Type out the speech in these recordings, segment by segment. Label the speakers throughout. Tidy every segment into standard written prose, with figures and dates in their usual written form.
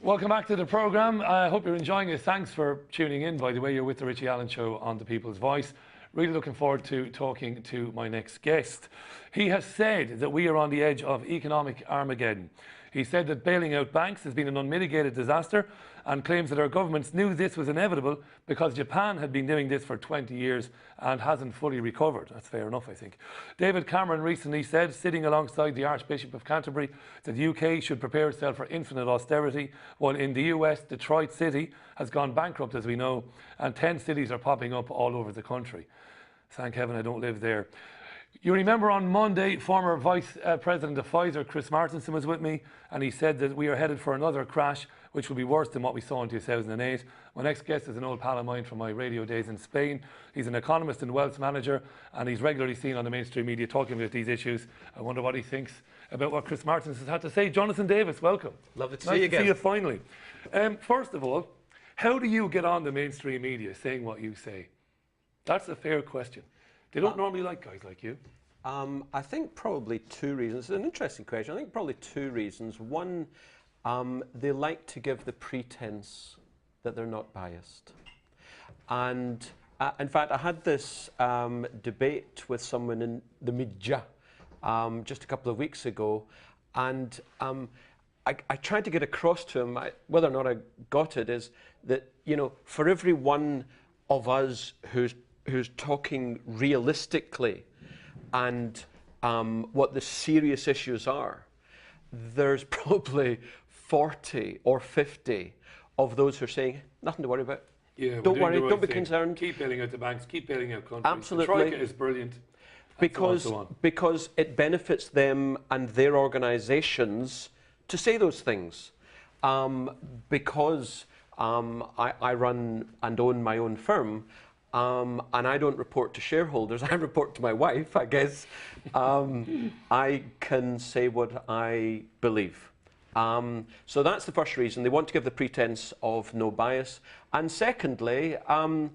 Speaker 1: Welcome back to the programme. I hope you're enjoying it. Thanks for tuning in. By the way, you're with the Richie Allen Show on The People's Voice. Really looking forward to talking to my next guest. He has said that we are on the edge of economic Armageddon. He said that bailing out banks has been an unmitigated disaster and claims that our governments knew this was inevitable because Japan had been doing this for 20 years and hasn't fully recovered. That's fair enough, I think. David Cameron recently said, sitting alongside the Archbishop of Canterbury, that the UK should prepare itself for infinite austerity, while in the US, Detroit City has gone bankrupt, as we know, and 10 cities are popping up all over the country. Thank heaven I don't live there. You remember on Monday, former Vice President of Pfizer, Chris Martenson, was with me, and he said that we are headed for another crash, which will be worse than what we saw in 2008. My next guest is an old pal of mine from my radio days in Spain. He's an economist and wealth manager, and he's regularly seen on the mainstream media talking about these issues. I wonder what he thinks about what Chris Martenson has had to say. Jonathan Davis, welcome.
Speaker 2: Lovely to see you again.
Speaker 1: Nice to see you finally. First of all, how do you get on the mainstream media saying what you say? That's a fair question. They don't normally like guys like you.
Speaker 2: I think probably two reasons. It's an interesting question. I think probably two reasons. One, they like to give the pretense that they're not biased. And in fact, I had this debate with someone in the media just a couple of weeks ago, and I tried to get across to him, whether or not I got it, is that, you know, for every one of us who's talking realistically and what the serious issues are, there's probably 40 or 50 of those who are saying, nothing to worry about.
Speaker 1: Yeah,
Speaker 2: don't worry,
Speaker 1: right
Speaker 2: don't be
Speaker 1: thing.
Speaker 2: concerned.
Speaker 1: Keep bailing out the banks, keep bailing out countries.
Speaker 2: Absolutely.
Speaker 1: The Troika is brilliant.
Speaker 2: Because it benefits them and their organisations to say those things. Because I run and own my own firm, and I don't report to shareholders, I report to my wife, I guess. I can say what I believe. So that's the first reason. They want to give the pretense of no bias. And secondly, I'm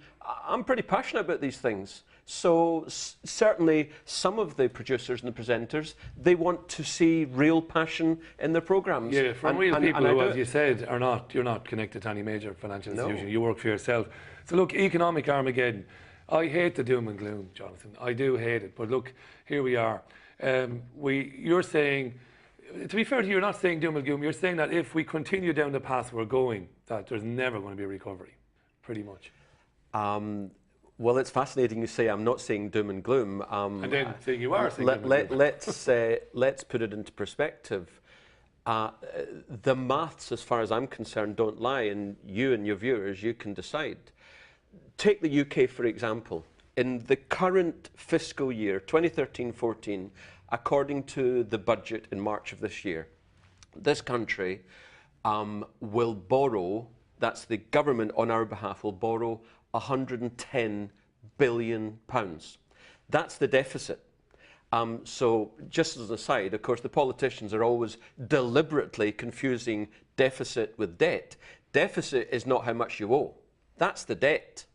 Speaker 2: pretty passionate about these things. So certainly some of the producers and the presenters, they want to see real passion in their programmes.
Speaker 1: Yeah, from real people who, as you said, you're not connected to any major financial institution. You work for yourself. So look, economic Armageddon. I hate the doom and gloom, Jonathan. I do hate it. But look, here we are. You're saying, to be fair to you, you're not saying doom and gloom. You're saying that if we continue down the path we're going, that there's never going to be a recovery, pretty much.
Speaker 2: Well, it's fascinating you say I'm not saying doom and gloom.
Speaker 1: And then saying you are saying doom and gloom.
Speaker 2: Let's put it into perspective. The maths, as far as I'm concerned, don't lie, and you and your viewers, you can decide. Take the UK, for example. In the current fiscal year, 2013-14, according to the budget in March of this year, this country will borrow, that's the government on our behalf, will borrow £110 billion. That's the deficit. So just as an aside, of course, the politicians are always deliberately confusing deficit with debt. Deficit is not how much you owe. That's the debt.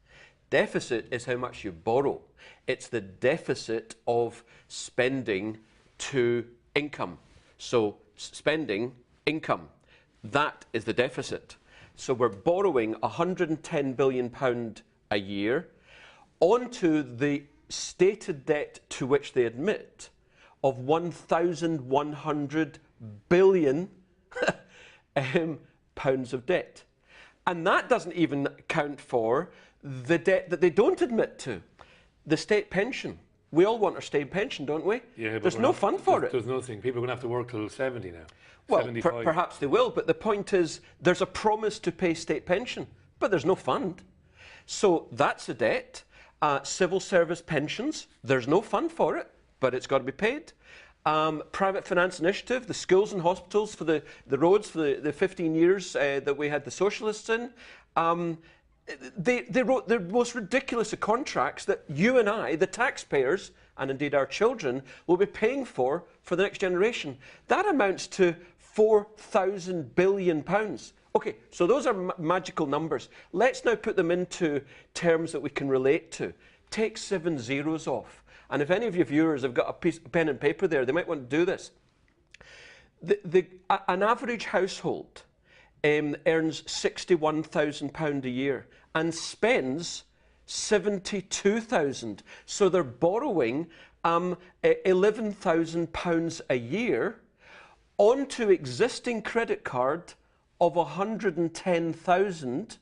Speaker 2: Deficit is how much you borrow. It's the deficit of spending to income. So spending, income, that is the deficit. So we're borrowing £110 billion a year onto the stated debt to which they admit of 1,100 billion pounds of debt. And that doesn't even account for the debt that they don't admit to, the state pension. We all want our state pension, don't we?
Speaker 1: Yeah, but
Speaker 2: there's no fund for it.
Speaker 1: There's nothing. People are going to have to work till 70 now.
Speaker 2: Well, perhaps they will, but the point is there's a promise to pay state pension, but there's no fund. So that's a debt. Civil service pensions, there's no fund for it, but it's got to be paid. Private finance initiative, the schools and hospitals for the roads for the 15 years that we had the socialists in. They wrote the most ridiculous of contracts that you and I, the taxpayers, and indeed our children, will be paying for the next generation. That amounts to £4,000 billion. Okay, so those are magical numbers. Let's now put them into terms that we can relate to. Take 7 zeros off. And if any of your viewers have got a pen and paper there, they might want to do this. An average household earns £61,000 a year and spends 72,000. So they're borrowing £11,000 a year onto existing credit card of 110,000,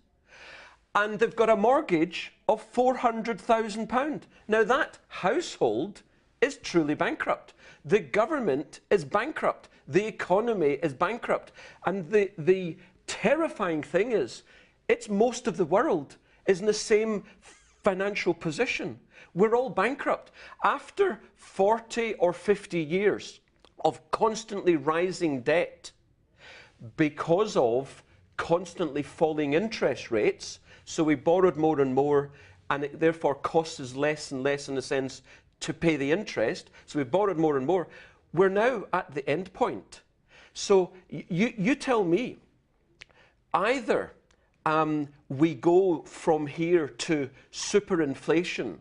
Speaker 2: and they've got a mortgage of £400,000. Now that household is truly bankrupt. The government is bankrupt. The economy is bankrupt. And the terrifying thing is, it's most of the world is in the same financial position. We're all bankrupt. After 40 or 50 years of constantly rising debt because of constantly falling interest rates, so we borrowed more and more, and it therefore costs us less and less in a sense to pay the interest, so we borrowed more and more. We're now at the end point. So you tell me, either we go from here to superinflation,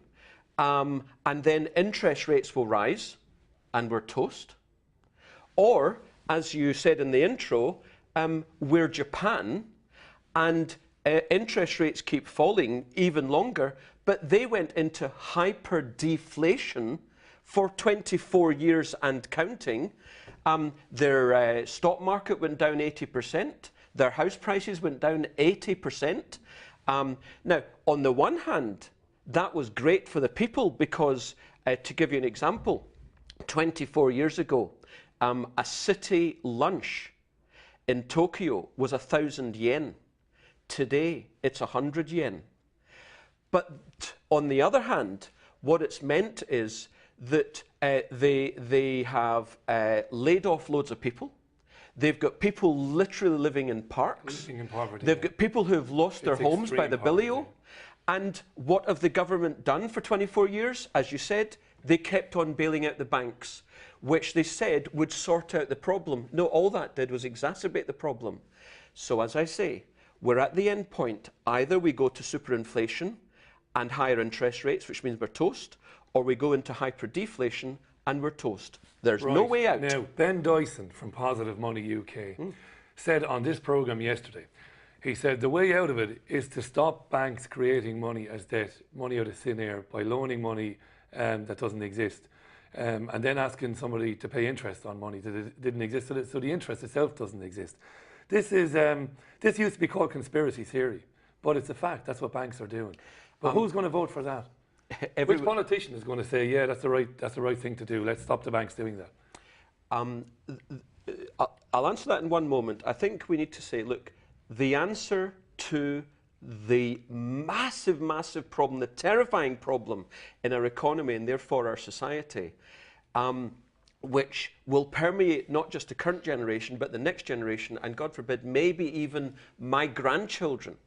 Speaker 2: and then interest rates will rise, and we're toast. Or, as you said in the intro, we're Japan, and interest rates keep falling even longer, but they went into hyper-deflation for 24 years and counting. Their stock market went down 80%. Their house prices went down 80%. Now, on the one hand, that was great for the people because, to give you an example, 24 years ago, a city lunch in Tokyo was 1,000 yen. Today, it's 100 yen. But on the other hand, what it's meant is that they have laid off loads of people. They've got people literally living in parks.
Speaker 1: Living in poverty.
Speaker 2: They've got people who have lost their homes by the billio. And what have the government done for 24 years? As you said, they kept on bailing out the banks, which they said would sort out the problem. No, all that did was exacerbate the problem. So as I say, we're at the end point. Either we go to superinflation and higher interest rates, which means we're toast, or we go into hyperdeflation and we're toast. There's no way out.
Speaker 1: Now, Ben Dyson from Positive Money UK said on this programme yesterday, he said the way out of it is to stop banks creating money as debt, money out of thin air, by loaning money that doesn't exist, and then asking somebody to pay interest on money that didn't exist, so the interest itself doesn't exist. This is this used to be called conspiracy theory, but it's a fact. That's what banks are doing. But who's going to vote for that? Which politician is going to say, yeah, that's the right thing to do? Let's stop the banks doing that.
Speaker 2: I'll answer that in one moment. I think we need to say, look, the answer to the massive, massive problem, the terrifying problem in our economy and therefore our society, which will permeate not just the current generation, but the next generation, and God forbid, maybe even my grandchildren.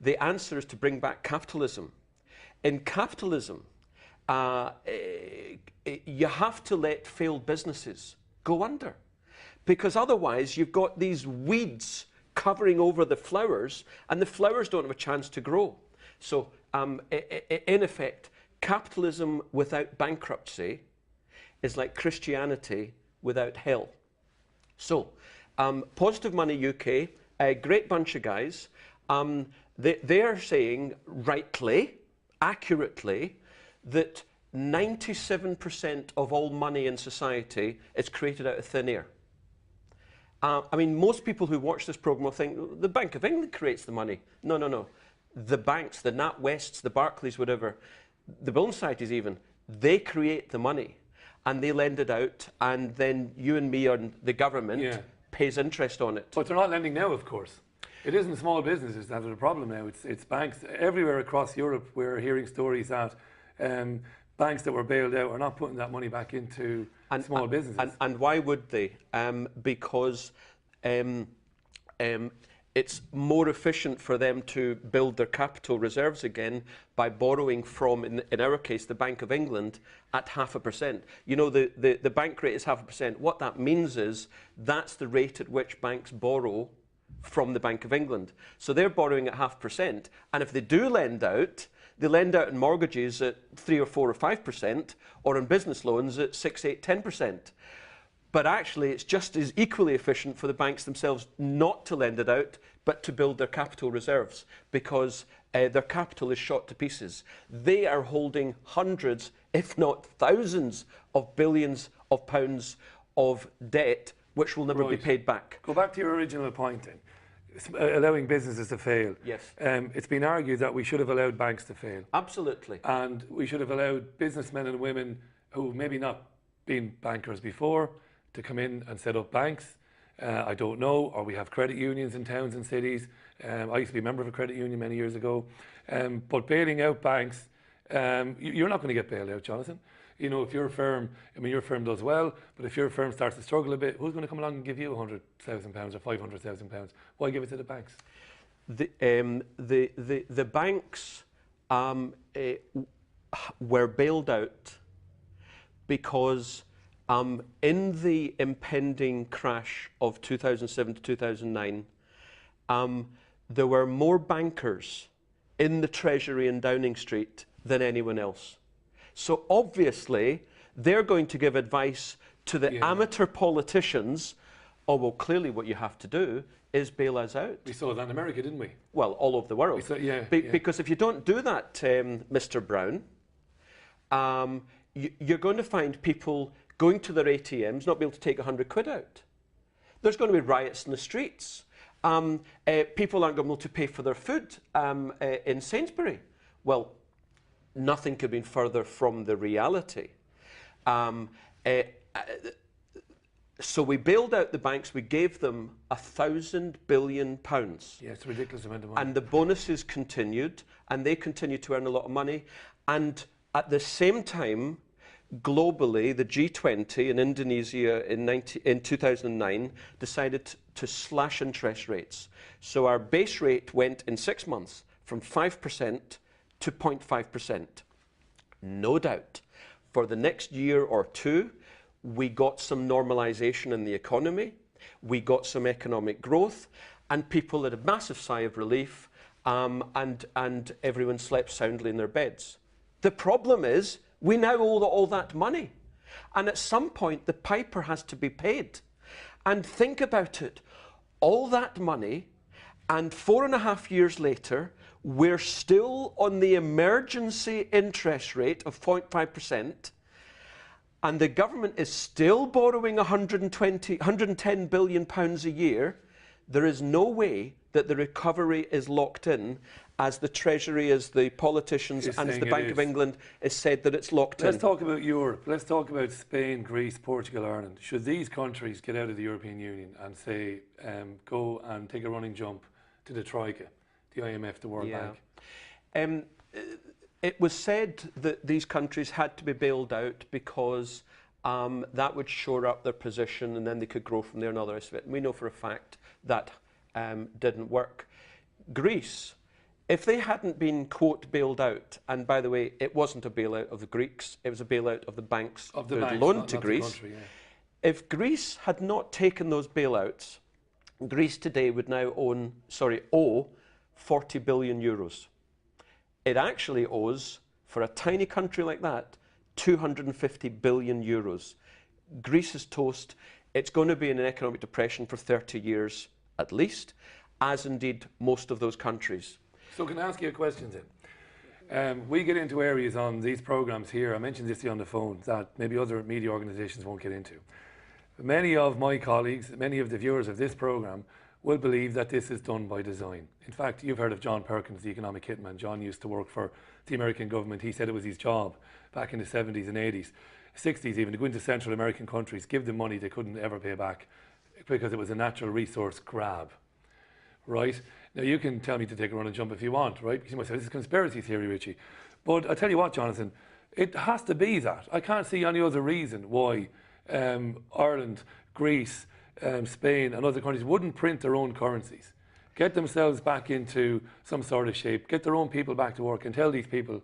Speaker 2: The answer is to bring back capitalism. In capitalism, you have to let failed businesses go under, because otherwise you've got these weeds covering over the flowers, and the flowers don't have a chance to grow. So, in effect, capitalism without bankruptcy is like Christianity without hell. So, Positive Money UK, a great bunch of guys, they are saying rightly, accurately, that 97% of all money in society is created out of thin air. I mean, most people who watch this programme will think, the Bank of England creates the money. No, no, no. The banks, the NatWests, the Barclays, whatever, the building societies even, they create the money and they lend it out, and then you and me and the government pays interest on it.
Speaker 1: But they're not lending now, of course. It isn't small businesses that are the problem now. It's banks. Everywhere across Europe, we're hearing stories that banks that were bailed out are not putting that money back into small businesses.
Speaker 2: And why would they? Because it's more efficient for them to build their capital reserves again by borrowing from, in our case, the Bank of England at 0.5%. You know, the bank rate is 0.5%. What that means is that's the rate at which banks borrow from the Bank of England. So they're borrowing at 0.5%, and if they do lend out, they lend out in mortgages at 3 or 4 or 5%, or in business loans at 6, 8, 10%. But actually, it's just as equally efficient for the banks themselves not to lend it out, but to build their capital reserves, because their capital is shot to pieces. They are holding hundreds, if not thousands, of billions of pounds of debt, which will never be paid back.
Speaker 1: Go back to your original point then. Allowing businesses to fail.
Speaker 2: Yes.
Speaker 1: It's been argued that we should have allowed banks to fail.
Speaker 2: Absolutely.
Speaker 1: And we should have allowed businessmen and women who maybe not been bankers before to come in and set up banks. I don't know, or we have credit unions in towns and cities. I used to be a member of a credit union many years ago. But bailing out banks, you're not going to get bailed out, Jonathan. You know, if your firm, I mean, your firm does well, but if your firm starts to struggle a bit, who's going to come along and give you £100,000 or £500,000? Why give it to the banks?
Speaker 2: The banks were bailed out because in the impending crash of 2007 to 2009, there were more bankers in the Treasury in Downing Street than anyone else. So obviously, they're going to give advice to the amateur politicians, oh, well, clearly what you have to do is bail us out.
Speaker 1: We saw that in America, didn't we?
Speaker 2: Well, all over the world. Because if you don't do that, Mr. Brown, you're going to find people going to their ATMs, not be able to take £100 out. There's going to be riots in the streets. People aren't going to be able to pay for their food in Sainsbury. Well, nothing could have been further from the reality. So we bailed out the banks. We gave them £1,000 billion.
Speaker 1: Yeah, it's a ridiculous amount of money.
Speaker 2: And the bonuses continued, and they continued to earn a lot of money. And at the same time, globally, the G20 in Indonesia in 2009 decided to slash interest rates. So our base rate went in 6 months from 5% to 0.5%. No doubt, for the next year or two, we got some normalization in the economy, we got some economic growth, and people had a massive sigh of relief, and everyone slept soundly in their beds. The problem is, we now owe all that money. And at some point, the piper has to be paid. And think about it. All that money, and 4.5 years later, we're still on the emergency interest rate of 0.5%, and the government is still borrowing £110 billion a year. There is no way that the recovery is locked in, as the Treasury, as the politicians, and as the Bank of England has said that it's locked in.
Speaker 1: Let's talk about Europe. Let's talk about Spain, Greece, Portugal, Ireland. Should these countries get out of the European Union and say, go and take a running jump to the Troika, the IMF, the World Bank?
Speaker 2: It was said that these countries had to be bailed out because that would shore up their position, and then they could grow from there and all the rest of it. And we know for a fact that didn't work. Greece, if they hadn't been, quote, bailed out, and by the way, it wasn't a bailout of the Greeks, it was a bailout of the banks that had loaned to Greece. If Greece had not taken those bailouts, Greece today would now owe 40 billion euros. It actually owes, for a tiny country like that, 250 billion euros. Greece is toast. It's going to be in an economic depression for 30 years at least, as indeed most of those countries.
Speaker 1: So can I ask you a question then? We get into areas on these programs here, I mentioned this to you on the phone, that maybe other media organisations won't get into. Many of my colleagues, many of the viewers of this program will believe that this is done by design. In fact, you've heard of John Perkins, the economic hitman. John used to work for the American government. He said it was his job back in the 70s and 80s, 60s even, to go into Central American countries, give them money they couldn't ever pay back because it was a natural resource grab, right? Now, you can tell me to take a run and jump if you want, right? Because you might say, this is conspiracy theory, Richie. But I tell you what, Jonathan, it has to be that. I can't see any other reason why Ireland, Greece, Spain and other countries wouldn't print their own currencies, get themselves back into some sort of shape, get their own people back to work and tell these people,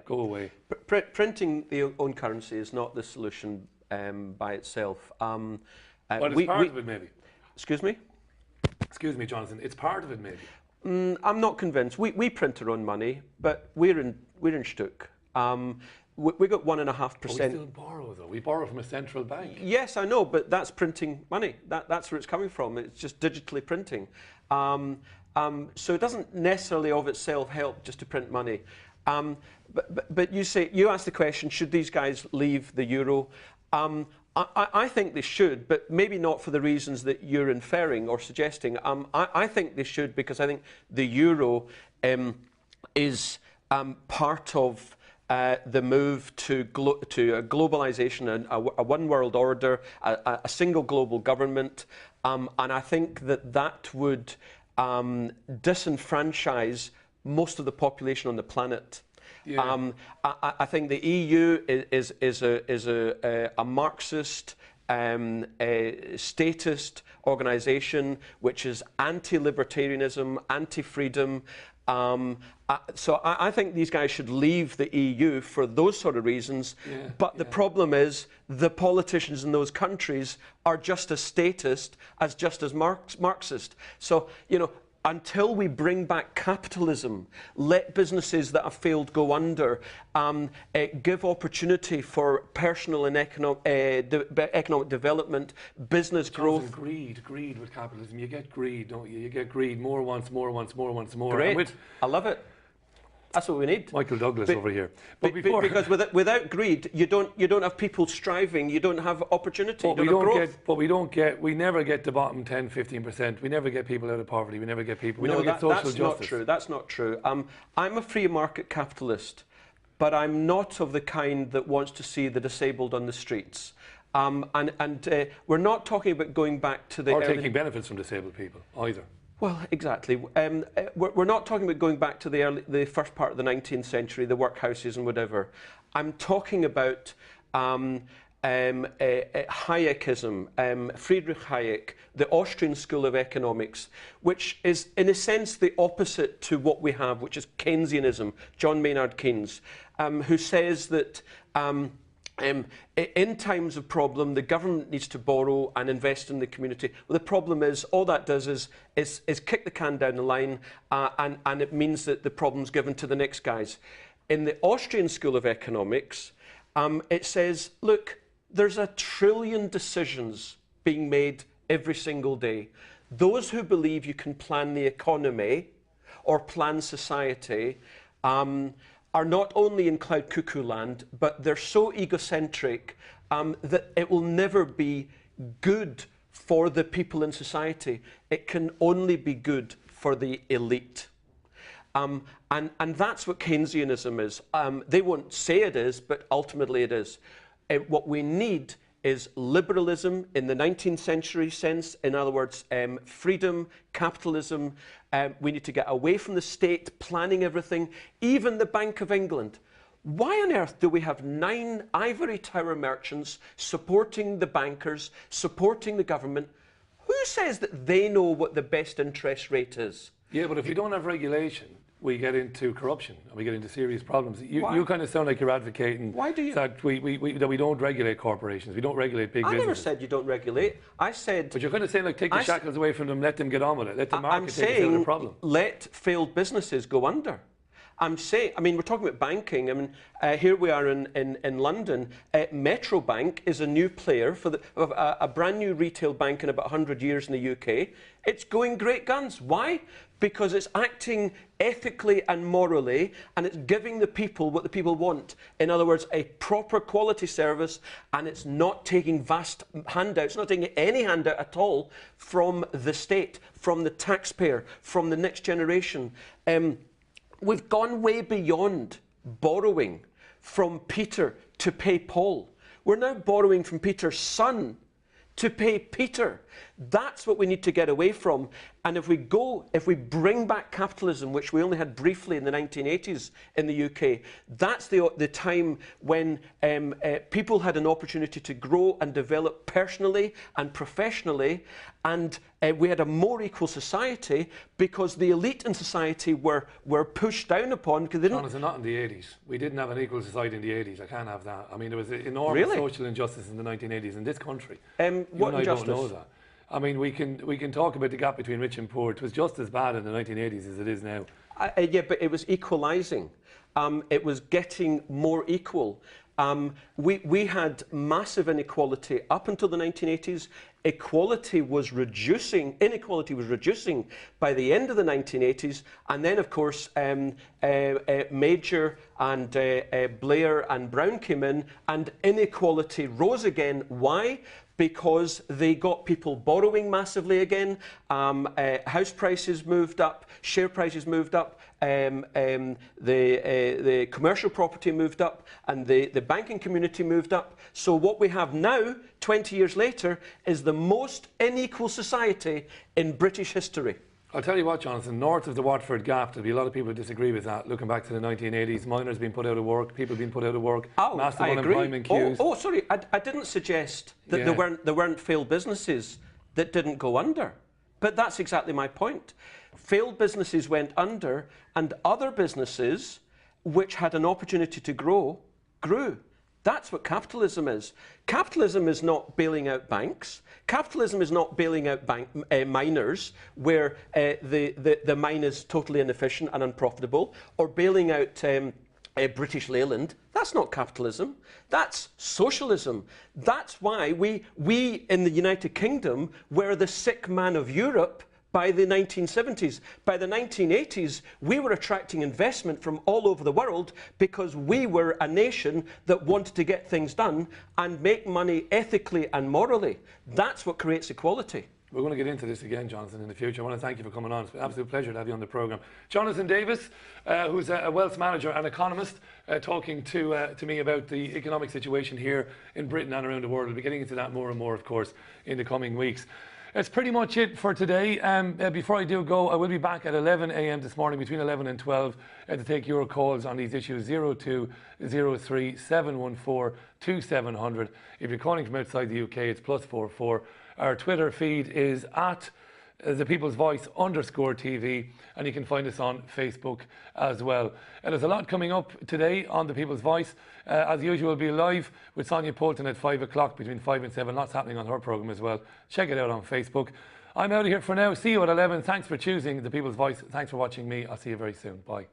Speaker 1: go away.
Speaker 2: Printing the own currency is not the solution by itself.
Speaker 1: But it's part of it, maybe.
Speaker 2: Excuse me?
Speaker 1: Excuse me, Jonathan. It's part of it, maybe.
Speaker 2: I'm not convinced. We print our own money, but we're in shtuk. we got 1.5%.
Speaker 1: We still borrow, though. We borrow from a central bank.
Speaker 2: Yes, I know, but that's printing money. That's where it's coming from. It's just digitally printing. So it doesn't necessarily of itself help just to print money. But you asked the question, should these guys leave the euro? I think they should, but maybe not for the reasons that you're inferring or suggesting. I think they should because I think the euro is part of the move to a globalization and a one world order, a single global government, and I think that would disenfranchise most of the population on the planet. Yeah. I think the EU is a Marxist, a statist organisation which is anti-libertarianism, anti-freedom. So I think these guys should leave the EU for those sort of reasons. Yeah, but the problem is the politicians in those countries are just as statist as Marxist. So, you know, until we bring back capitalism, let businesses that have failed go under, give opportunity for personal and economic development, business growth.
Speaker 1: Greed with capitalism. You get greed, don't you? You get greed. More wants more.
Speaker 2: Great. I love it. That's what we need.
Speaker 1: Michael Douglas over here.
Speaker 2: Because without greed, you don't have people striving. You don't have opportunity.
Speaker 1: We never get the bottom 10, 15%. We never get people out of poverty. We never get people. We never get social justice.
Speaker 2: Not true. That's not true. I'm a free market capitalist, but I'm not of the kind that wants to see the disabled on the streets. We're not talking about going back to the
Speaker 1: or taking benefits from disabled people either.
Speaker 2: Well, exactly. We're not talking about going back to the first part of the 19th century, the workhouses and whatever. I'm talking about Hayekism, Friedrich Hayek, the Austrian school of economics, which is, in a sense, the opposite to what we have, which is Keynesianism, John Maynard Keynes, who says that in times of problem, the government needs to borrow and invest in the community. Well, the problem is, all that does is kick the can down the line, and it means that the problem's given to the next guys. In the Austrian school of economics, it says, look, there's 1 trillion decisions being made every single day. Those who believe you can plan the economy or plan society are not only in cloud cuckoo land, but they're so egocentric that it will never be good for the people in society. It can only be good for the elite. And that's what Keynesianism is. They won't say it is, but ultimately it is. What we need is liberalism in the 19th century sense. In other words, freedom, capitalism. We need to get away from the state planning everything, even the Bank of England. Why on earth do we have 9 ivory tower merchants supporting the bankers, supporting the government? Who says that they know what the best interest rate is?
Speaker 1: Yeah, but if we don't have regulation, we get into corruption and we get into serious problems. You kind of sound like you're advocating that we don't regulate corporations, we don't regulate big businesses.
Speaker 2: I never said you don't regulate. I said...
Speaker 1: But you're kind of saying, like, take the shackles away from them, let them get on with it, let the market take care of the problem.
Speaker 2: Let failed businesses go under. I'm saying, I mean, we're talking about banking. I mean, here we are in London. Metro Bank is a new player for a brand new retail bank in about 100 years in the UK. It's going great guns. Why? Because it's acting ethically and morally, and it's giving the people what the people want. In other words, a proper quality service, and it's not taking vast handouts, not taking any handout at all from the state, from the taxpayer, from the next generation. We've gone way beyond borrowing from Peter to pay Paul. We're now borrowing from Peter's son to pay Peter. That's what we need to get away from. And if we bring back capitalism, which we only had briefly in the 1980s in the UK, that's the time when people had an opportunity to grow and develop personally and professionally, and we had a more equal society because the elite in society were pushed down upon because they didn't...
Speaker 1: Honestly, not in the 80s. We didn't have an equal society in the 80s. I can't have that. I mean, there was enormous social injustice in the 1980s in this country.
Speaker 2: What injustice?
Speaker 1: Don't know that. I mean, we can talk about the gap between rich and poor. It was just as bad in the 1980s as it is now.
Speaker 2: Yeah, but it was equalising. It was getting more equal. We had massive inequality up until the 1980s. Inequality was reducing by the end of the 1980s. And then, of course, Major and Blair and Brown came in, and inequality rose again. Why? Because they got people borrowing massively again, house prices moved up, share prices moved up, the commercial property moved up, and the banking community moved up. So what we have now, 20 years later, is the most unequal society in British history.
Speaker 1: I'll tell you what, Jonathan, north of the Watford Gap, there'll be a lot of people who disagree with that, looking back to the 1980s, miners being put out of work, people being put out of work, massive unemployment queues.
Speaker 2: Sorry, I didn't suggest that there weren't failed businesses that didn't go under. But that's exactly my point. Failed businesses went under, and other businesses, which had an opportunity to grow, grew. That's what capitalism is. Capitalism is not bailing out banks. Capitalism is not bailing out miners where the mine is totally inefficient and unprofitable, or bailing out British Leyland. That's not capitalism. That's socialism. That's why we in the United Kingdom were the sick man of Europe by the 1970s. By the 1980s, we were attracting investment from all over the world because we were a nation that wanted to get things done and make money ethically and morally. That's what creates equality.
Speaker 1: We're going to get into this again, Jonathan, in the future. I want to thank you for coming on. It's been an absolute pleasure to have you on the programme. Jonathan Davis, who's a wealth manager and economist, talking to me about the economic situation here in Britain and around the world. We'll be getting into that more and more, of course, in the coming weeks. That's pretty much it for today. Before I do go, I will be back at 11 a.m. this morning, between 11 and 12, to take your calls on these issues, 0203 714 2700. If you're calling from outside the UK, it's +44. Our Twitter feed is at The People's Voice _TV, and you can find us on Facebook as well. And there's a lot coming up today on The People's Voice. As usual, we'll be live with Sonia Poulton at 5 o'clock, between 5 and 7. Lots happening on her programme as well. Check it out on Facebook. I'm out of here for now. See you at 11. Thanks for choosing The People's Voice. Thanks for watching me. I'll see you very soon. Bye.